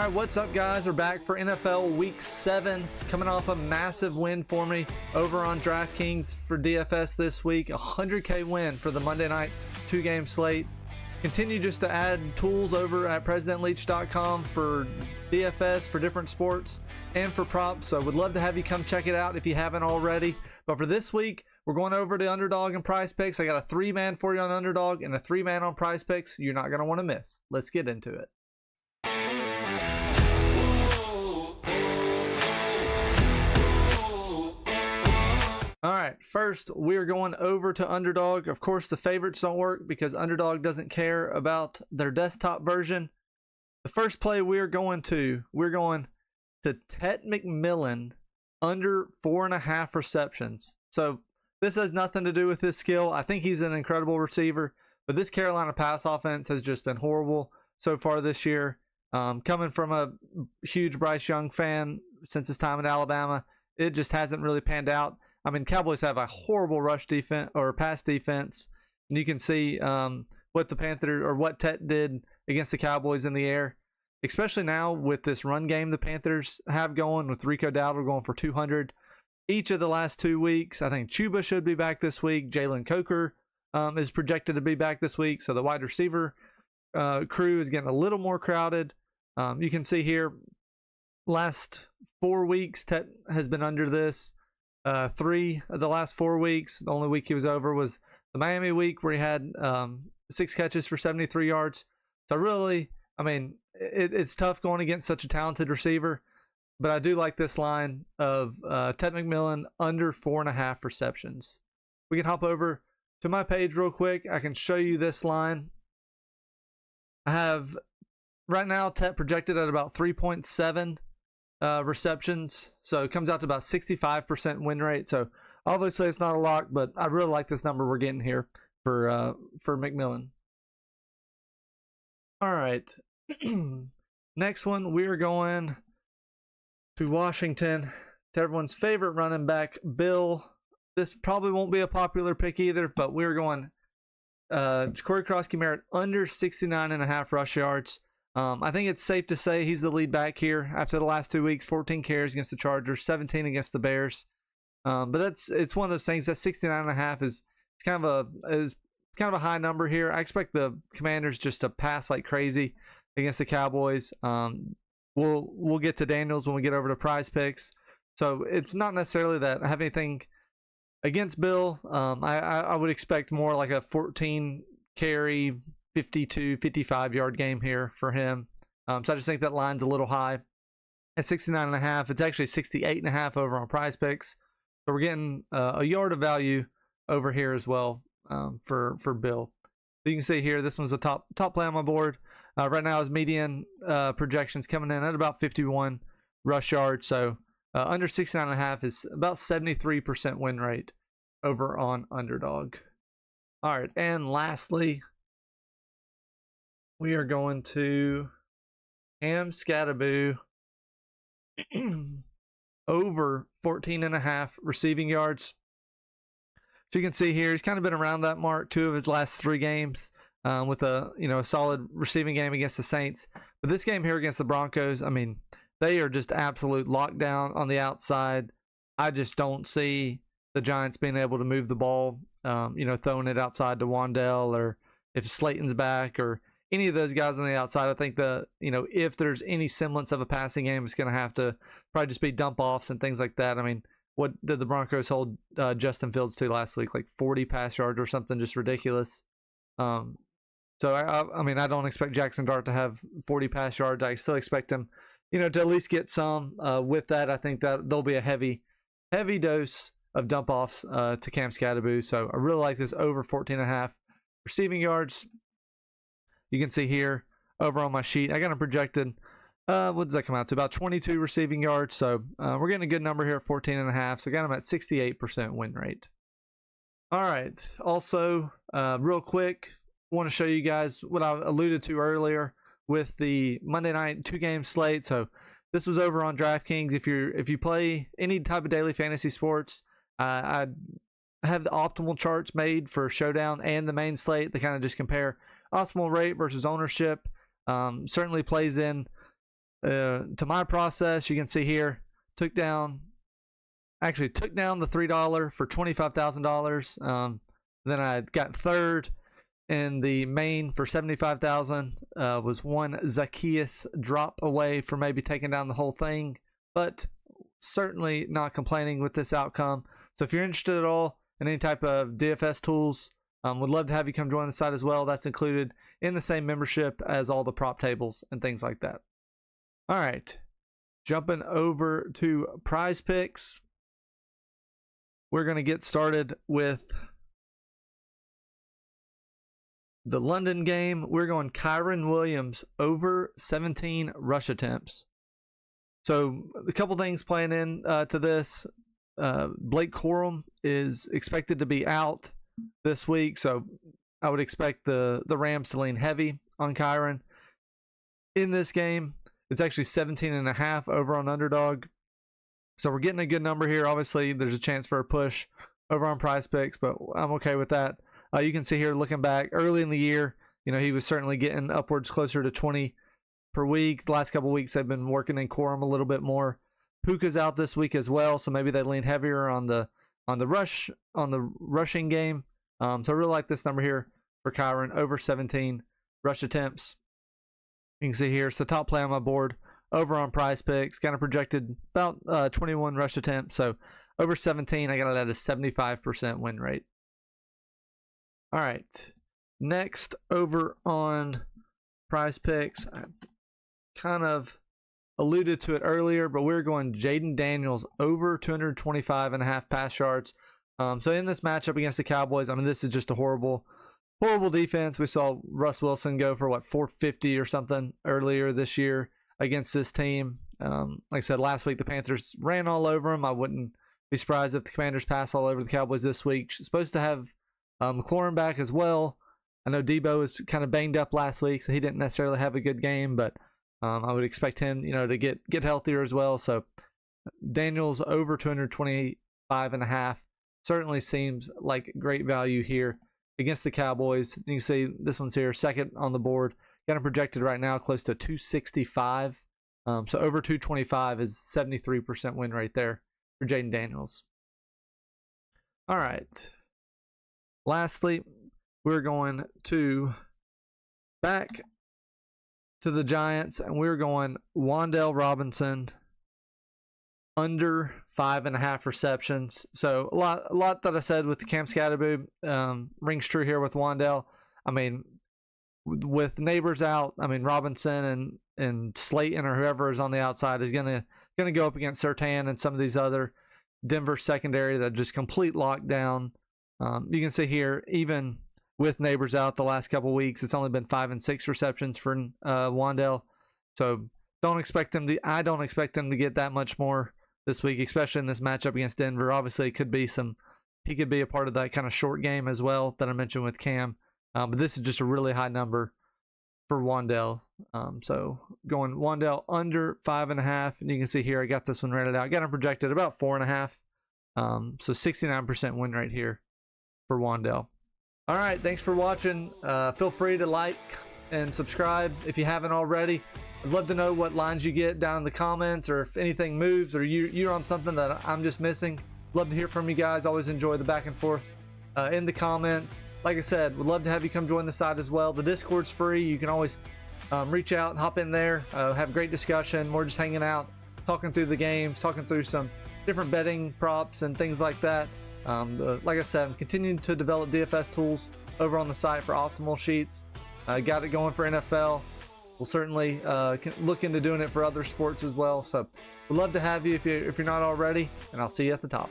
Alright, what's up guys? We're back for NFL Week 7, coming off a massive win for me over on DraftKings for DFS this week. 100K win for the Monday night 2-game slate. Continue just to add tools over at PresidentLeach.com for DFS, for different sports, and for props. So would love to have you come check it out if you haven't already. But for this week, we're going over to Underdog and PrizePicks. I got a 3-man for you on Underdog and a 3-man on PrizePicks. You're not going to want to miss. Let's get into it. All right, first we're going over to Underdog. Of course, the favorites don't work because Underdog doesn't care about their desktop version. The first play we're going to Tetairoa McMillan under 4.5 receptions. So this has nothing to do with his skill. I think he's an incredible receiver, but this Carolina pass offense has just been horrible so far this year. Coming from a huge Bryce Young fan since his time at Alabama, it just hasn't really panned out. I mean, Cowboys have a horrible rush defense or pass defense, and you can see what the Panthers or what Tet did against the Cowboys in the air, especially now with this run game the Panthers have going with Rico Dowdle going for 200 each of the last 2 weeks. I think Chuba should be back this week. Jalen Coker is projected to be back this week, so the wide receiver crew is getting a little more crowded. You can see here, last 4 weeks, Tet has been under this. 3 of the last 4 weeks. The only week he was over was the Miami week where he had 6 catches for 73 yards. So really, I mean, it's tough going against such a talented receiver, but I do like this line of Tetairoa McMillan under 4.5 receptions. We can hop over to my page real quick. I can show you this line. I have right now Tet projected at about 3.7 receptions, so it comes out to about 65% win rate. So obviously it's not a lock, but I really like this number we're getting here for McMillan. All right, next one we are going to Washington, to everyone's favorite running back, Bill. This probably won't be a popular pick either, but we're going Jacory Croskey-Merritt under 69.5 rush yards. I think it's safe to say he's the lead back here after the last 2 weeks. 14 carries against the Chargers, 17 against the Bears. But it's one of those things that 69.5 is kind of a high number here. I expect the Commanders just to pass like crazy against the Cowboys. We'll get to Daniels when we get over to PrizePicks. So it's not necessarily that I have anything against Bill. I would expect more like a 14 carry, 52, 55 yard game here for him. So I just think that line's a little high at 69.5. It's actually 68.5 over on PrizePicks. So we're getting a yard of value over here as well for Bill. So you can see here, this one's a top play on my board. Right now his median projections coming in at about 51 rush yards. So under 69.5 is about 73% win rate over on Underdog. All right, and lastly, we are going to Skattebo over 14.5 receiving yards. So you can see here, he's kind of been around that mark 2 of his last 3 games with a solid receiving game against the Saints. But this game here against the Broncos, I mean, they are just absolute lockdown on the outside. I just don't see the Giants being able to move the ball, throwing it outside to Wan'Dale, or if Slayton's back, or any of those guys on the outside. I think if there's any semblance of a passing game, it's going to have to probably just be dump offs and things like that. I mean, what did the Broncos hold Justin Fields to last week? Like 40 pass yards or something, just ridiculous. So I mean, I don't expect Jackson Dart to have 40 pass yards. I still expect him, to at least get some. With that, I think that there'll be a heavy dose of dump offs to Cam Skattebo. So I really like this over 14.5 receiving yards. You can see here over on my sheet, I got him projected, what does that come out to? About 22 receiving yards. So we're getting a good number here at 14.5. So I got him at 68% win rate. All right. Also, real quick, I want to show you guys what I alluded to earlier with the Monday night 2-game slate. So this was over on DraftKings. If you play any type of daily fantasy sports, I have the optimal charts made for Showdown and the main slate. They kind of just compare optimal rate versus ownership. Certainly plays in to my process, you can see here, took down the $3 for $25,000. Then I got third in the main for $75,000. Was one Zacchaeus drop away from maybe taking down the whole thing, but certainly not complaining with this outcome. So if you're interested at all in any type of DFS tools, would love to have you come join the site as well. That's included in the same membership as all the prop tables and things like that. All right, jumping over to PrizePicks. We're going to get started with the London game. We're going Kyren Williams over 17 rush attempts. So a couple things playing in to this. Blake Corum is expected to be out this week, so I would expect the Rams to lean heavy on Kyren in this game. It's actually 17.5 over on Underdog. So we're getting a good number here. Obviously, there's a chance for a push over on PrizePicks, but I'm okay with that. You can see here, looking back early in the year, he was certainly getting upwards closer to 20 per week. The last couple of weeks, they've been working in Corum a little bit more. Puka's out this week as well, so maybe they lean heavier on the rushing game. So I really like this number here for Kyren, over 17 rush attempts. You can see here, it's the top play on my board over on PrizePicks, kind of projected about 21 rush attempts. So over 17, I got it at a 75% win rate. All right, next over on PrizePicks, I kind of alluded to it earlier, but we're going Jayden Daniels over 225.5 pass yards. So in this matchup against the Cowboys, this is just a horrible defense. We saw Russ Wilson go for 450 or something earlier this year against this team. Like I said, last week the Panthers ran all over them. I wouldn't be surprised if the Commanders pass all over the Cowboys this week. Supposed to have McLaurin back as well. I know Debo was kind of banged up last week, so he didn't necessarily have a good game, but I would expect him, to get healthier as well. So Daniels over 225.5 certainly seems like great value here against the Cowboys. You can see this one's here, second on the board. Got him projected right now close to 265. So over 225 is 73% win rate there for Jayden Daniels. All right. Lastly, we're going back to the Giants, and we're going Wan'Dale Robinson under 5.5 receptions. So a lot that I said with Cam Skattebo rings true here with Wan'Dale. With Neighbors out, Robinson and Slayton or whoever is on the outside is gonna go up against Surtain and some of these other Denver secondary that just complete lockdown. You can see here, even with Neighbors out the last couple weeks, it's only been 5 and 6 receptions for Wan'Dale. So I don't expect him to get that much more this week, especially in this matchup against Denver. Obviously, he could be a part of that kind of short game as well that I mentioned with Cam. But this is just a really high number for Wan'Dale. So going Wan'Dale under 5.5, and you can see here I got this one rated out. I got him projected about 4.5. So 69% win rate here for Wan'Dale. All right, thanks for watching. Feel free to like and subscribe if you haven't already. I'd love to know what lines you get down in the comments, or if anything moves, or you're on something that I'm just missing. Love to hear from you guys. Always enjoy the back and forth in the comments. Like I said, would love to have you come join the site as well. The Discord's free. You can always reach out and hop in there, have great discussion. We're just hanging out, talking through the games, talking through some different betting props and things like that. Like I said, I'm continuing to develop DFS tools over on the site for optimal sheets. Got it going for NFL. We'll certainly look into doing it for other sports as well. So we'd love to have you if you're not already, and I'll see you at the top.